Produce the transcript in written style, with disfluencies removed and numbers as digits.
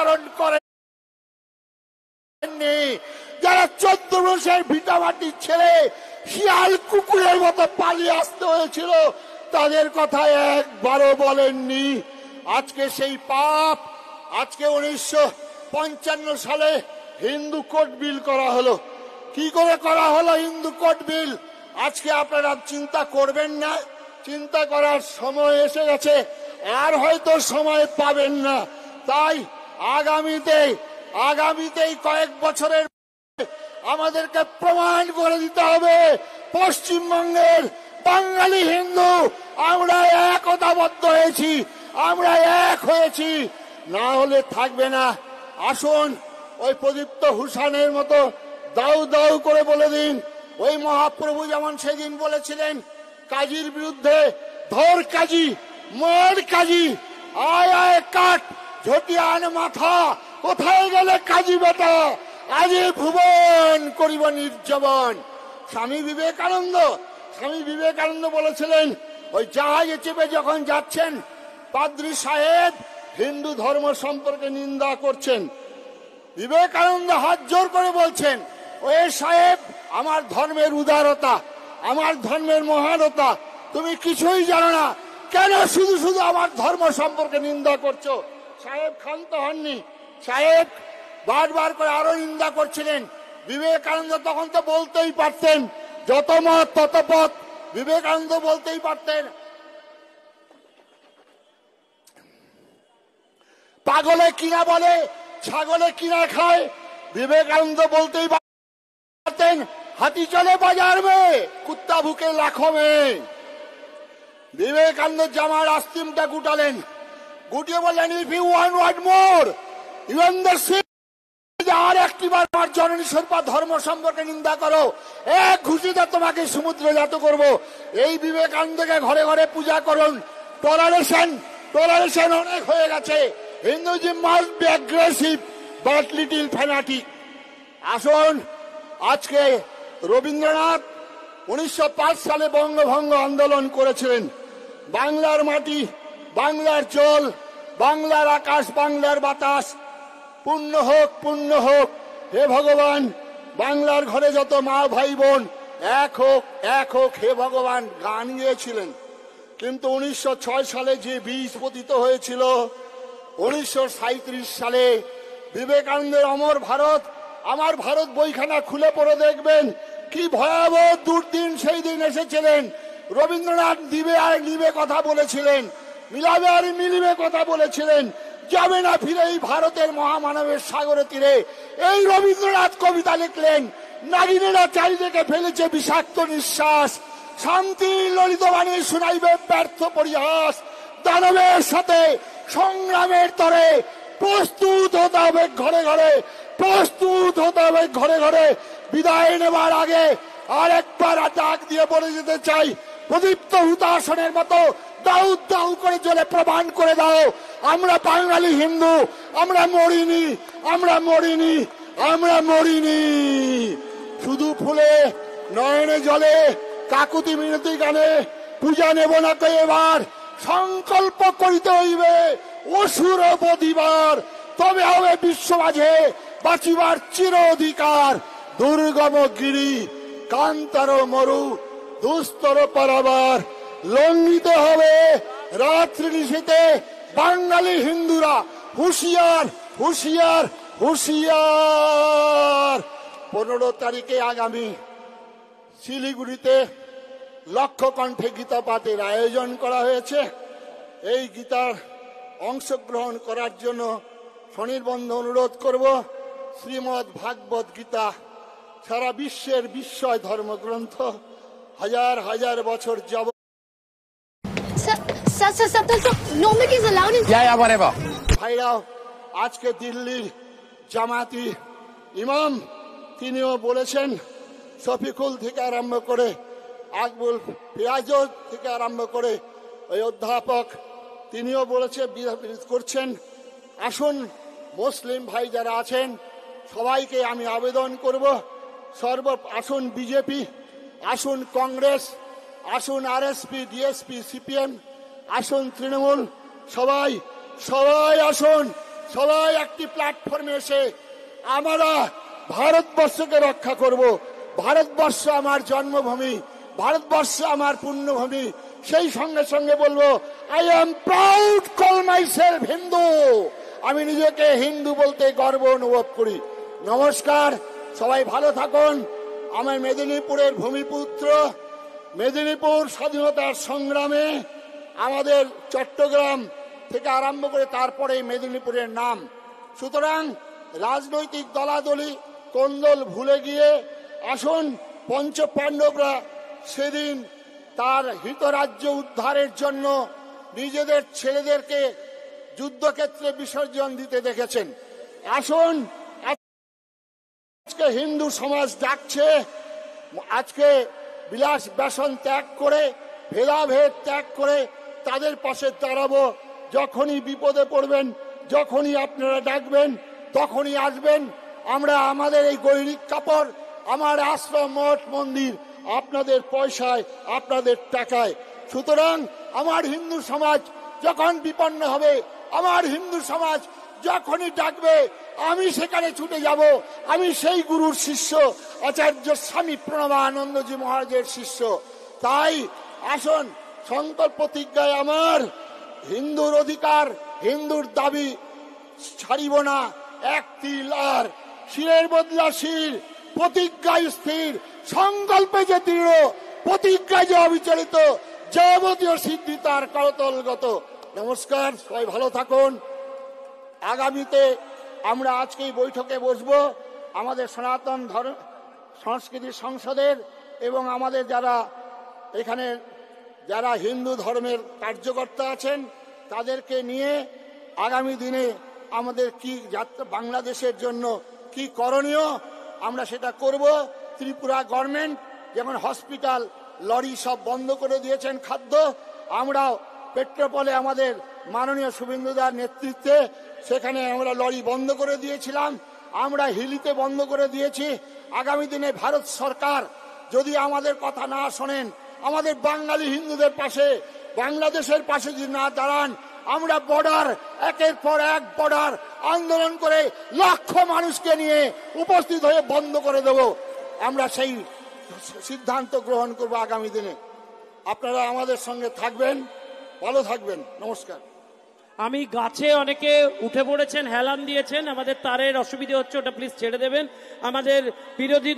ধারণ করেননি, যারা 14 বছর ভিটামাটি ছেড়ে শিয়াল কুকুরের মতো পালিয়ে আসতে হয়েছিল, তাদের কথা একবারও বলেননি। আজকে সেই পাপ, আজকে 1955 সালে হিন্দু কোড বিল করা হলো। কি করে করা হলো হিন্দু কোড বিল? আজকে আপনারা চিন্তা করবেন না? চিন্তা করার সময় এসে গেছে, আর হয়তো সময় পাবেন না। তাই আগামীতে কয়েক বছরের আমাদেরকে প্রমাণ করে দিতে হবে পশ্চিমবঙ্গের বাঙালি হিন্দু আমরা একতাবদ্ধ হয়েছি, আমরা এক হয়েছি, না হলে থাকবে না। আসুন ওই প্রদীপ্ত হুসানের মতো দাউ দাউ করে বলে দিন, ওই মহাপ্রভু যেমন সেদিন বলেছিলেন কাজীর বিরুদ্ধে, ধর কাজী মর কাজী, আয় আয় কাট ঝটিয়ান মাথা, কোথায় গেলে কাজী বেটা, আজে ভুবন করিব নির্জবন। স্বামী বিবেকানন্দ বলেছিলেন, ওই জাহাজে চেপে যখন যাচ্ছেন পাদ্রী সাহেব হিন্দু ধর্ম সম্পর্কে নিন্দা করছেন, বিবেকানন্দ হাত জোর করে বলছেন, ওই সাহেব আমার ধর্মের উদারতা, আমার ধর্মের মহানতা তুমি কিছুই জানো না, কেন শুধু শুধু আমার ধর্ম সম্পর্কে নিন্দা করছো? সাহেব ক্ষান্ত হননি, সাহেব বারবার করে আরো নিন্দা করছিলেন। বিবেকানন্দ তখন তো বলতেই পারতেন, যত মত তত পথ, বিবেকানন্দ বলতেই পারতেন, পাগলে কিনা বলে ছাগলে কিনা খায়। বিবেকানন্দ বলতেই পারতেন, হাতি চলে বাজার মে কুত্তা ভুকে লাখো মে। বিবেকানন্দ জামার আস্তিমটা গুটালেন, গুটিয়ে বললেন, if you want what more you understand, আর একটিবার আমার জননী সর্বা ধর্ম সম্পর্কে নিন্দা করো, এক ঘুষিতে তোমাকে সমুদ্রে জাত করব। এই বিবেকানন্দকে ঘরে ঘরে পূজা করুন। টলারেশন অনেক হয়ে গেছে। Hinduism must be aggressive but little fanatic. আসুন, আজকে রবীন্দ্রনাথ 1905 সালে বঙ্গভঙ্গ আন্দোলন করেছিলেন। বাংলার মাটি, বাংলার জল, বাংলার আকাশ, বাংলার বাতাস পূর্ণ হোক, পূর্ণ হোক। হে ভগবান, বাংলার ঘরে যত মা ভাই বোন এক হোক, এক হোক হে ভগবান গান গিয়েছিলেন। কিন্তু 1906 সালে যে বীজ পতিত হয়েছিল, 1937 সালে বিবেকানন্দের অমর ভারত, আমার ভারত বইখানা খুলে পড়ে দেখবেন কি ভয়াবহ দুর্দিন সেই দিন এসেছিলেন। রবীন্দ্রনাথ দিবে আর নিবে কথা বলেছিলেন, মিলাবে আর মিলিবে কথা বলেছিলেন, যাবে না ফিরে এই ভারতের মহামানবের সাগরের তীরে। এই রবীন্দ্রনাথ কবিতা লিখলেন, নাগিনেরা চারিদিকে ফেলেছে বিষাক্ত নিঃশ্বাস, শান্তির ললিত বাণী শুনাইবে ব্যর্থ পরিহাস, দানবের সাথে সংগ্রামের তরে প্রস্তুত হতে হবে ঘরে ঘরে, প্রস্তুত হতে হবে ঘরে ঘরে। বিদায় নেবার আগে আর একবার ডাক দিয়ে বলে যেতে চাই, প্রদীপ্ত হুতাসনের মতো দাউ দাউ করে জ্বলে প্রমাণ করে দাও, আমরা বাঙালি হিন্দু, আমরা মরিনি, আমরা মরিনি, আমরা মরিনি। শুধু ফুলে নয়নে জলে কাকুতি মিনতি গানে পূজা নেব না তো, এবার সংকল্প করিতে হইবে অসুর বদিবার, তবে হবে বিশ্ব মাঝে বাঁচিবার চির অধিকার। দুর্গম গিরি কান্তার মরু দুস্তর পারাবার, লঙ্ঘিতে হবে রাত্রি নিশীতে বাঙালি হিন্দুরা, হুঁশিয়ার হুঁশিয়ার হুঁশিয়ার। 15 তারিখে আগামী শিলিগুড়িতে লক্ষ কণ্ঠে গীতা পাঠের আয়োজন করা হয়েছে। এই গীতার অংশগ্রহণ করার জন্য স্বনির্বন্ধ অনুরোধ করব। শ্রীমদ্ ভাগবত গীতা সারা বিশ্বের বিস্ময় ধর্মগ্রন্থ, হাজার হাজার বছর যাব। ভাইরাও, আজকে দিল্লির জামাতি ইমাম তিনিও বলেছেন, শফিকুল থেকে আরম্ভ করে আকবুল ফিয়াজ থেকে আরম্ভ করে ওই অধ্যাপক তিনিও বলেছে, বিরোধ করছেন। আসুন মুসলিম ভাই যারা আছেন সবাইকে আমি আবেদন করব, আসুন বিজেপি, আসুন কংগ্রেস, আসুন আরএসপি, ডিএসপি, সিপিএম, আসুন তৃণমূল, সবাই সবাই আসুন, সবাই একটি প্ল্যাটফর্মে এসে আমরা ভারতবর্ষকে রক্ষা করব। ভারতবর্ষ আমার জন্মভূমি, ভারতবর্ষ আমার পুণ্যভূমি। সেই সঙ্গে সঙ্গে বলবো, I am proud call my self Hindu. আমি নিজেকে হিন্দু বলতে গর্ব অনুভব করি। নমস্কার, সবাই ভালো থাকুন। আমার মেদিনীপুরের ভূমিপুত্র, মেদিনীপুর স্বাধীনতার সংগ্রামে আমাদের চট্টগ্রাম থেকে আরম্ভ করে তারপরে মেদিনীপুরের নাম। সুতরাং রাজনৈতিক দলাদলি কোন্দল ভুলে গিয়ে আসুন, পঞ্চপাণ্ডবরা সেদিন তার হিতরাজ্য উদ্ধারের জন্য নিজেদের ছেলেদেরকে যুদ্ধক্ষেত্রে বিসর্জন দিতে দেখেছেন। আসুন, আজকে হিন্দু সমাজ ডাকছে, আজকে বিলাস ব্যসন ত্যাগ করে, ভেদাভেদ ত্যাগ করে তাদের পাশে দাঁড়াবো। যখনই বিপদে পড়বেন, যখনই আপনারা ডাকবেন, তখনই আসবেন। আমরা আমাদের এই গৈরিক কাপড়, আমার আশ্রম মঠ মন্দির আপনাদের পয়সায়, আপনাদের টাকায়। সুতরাং আমার হিন্দু সমাজ যখন বিপন্ন হবে, আমার হিন্দু সমাজ যখনই ডাকবে, আমি সেখানে ছুটে যাব। আমি সেই গুরুর শিষ্য, আচার্য স্বামী প্রণবানন্দজি মহারাজের শিষ্য। তাই আসুন, সংকল্প প্রতিজ্ঞায় আমার হিন্দুর অধিকার, হিন্দুর দাবি ছাড়িব না। এক তিল আর শিরের বদলা শির, প্রতিজ্ঞায় স্থির, সংকল্পে যে দৃঢ়, প্রতিজ্ঞায় যে অবিচলিত, যাবতীয় সিদ্ধি তার করতলগত। নমস্কার, সবাই ভালো থাকুন। আগামীতে আমরা আজকেই বৈঠকে বসবো আমাদের সনাতন ধর্ম সংস্কৃতি সংসদের এবং আমাদের যারা এখানে যারা হিন্দু ধর্মের কার্যকর্তা আছেন তাদেরকে নিয়ে আগামী দিনে আমাদের কি যাত্রা, বাংলাদেশের জন্য কি করণীয় আমরা সেটা করব। ত্রিপুরা গভর্নমেন্ট যেমন হসপিটাল, লরি সব বন্ধ করে দিয়েছেন খাদ্য, আমরাও পেট্রোপলে আমাদের মাননীয় শুভেন্দুদার নেতৃত্বে সেখানে আমরা লরি বন্ধ করে দিয়েছিলাম, আমরা হিলিতে বন্ধ করে দিয়েছি। আগামী দিনে ভারত সরকার যদি আমাদের কথা না শোনেন, আমাদের বাঙালি হিন্দুদের পাশে, বাংলাদেশের পাশে যদি না দাঁড়ান, আমরা বর্ডার একের পর এক বর্ডার আন্দোলন করে লক্ষ মানুষকে নিয়ে উপস্থিত হয়ে বন্ধ করে দেব। আমরা সেই সিদ্ধান্ত গ্রহণ করব আগামী দিনে। আপনারা আমাদের সঙ্গে থাকবেন, ভালো থাকবেন। নমস্কার। আমি গাছে অনেকে উঠে পড়েছেন, হেলান দিয়েছেন, আমাদের তারের অসুবিধা হচ্ছে, ওটা প্লিজ ছেড়ে দেবেন। আমাদের বিরোধী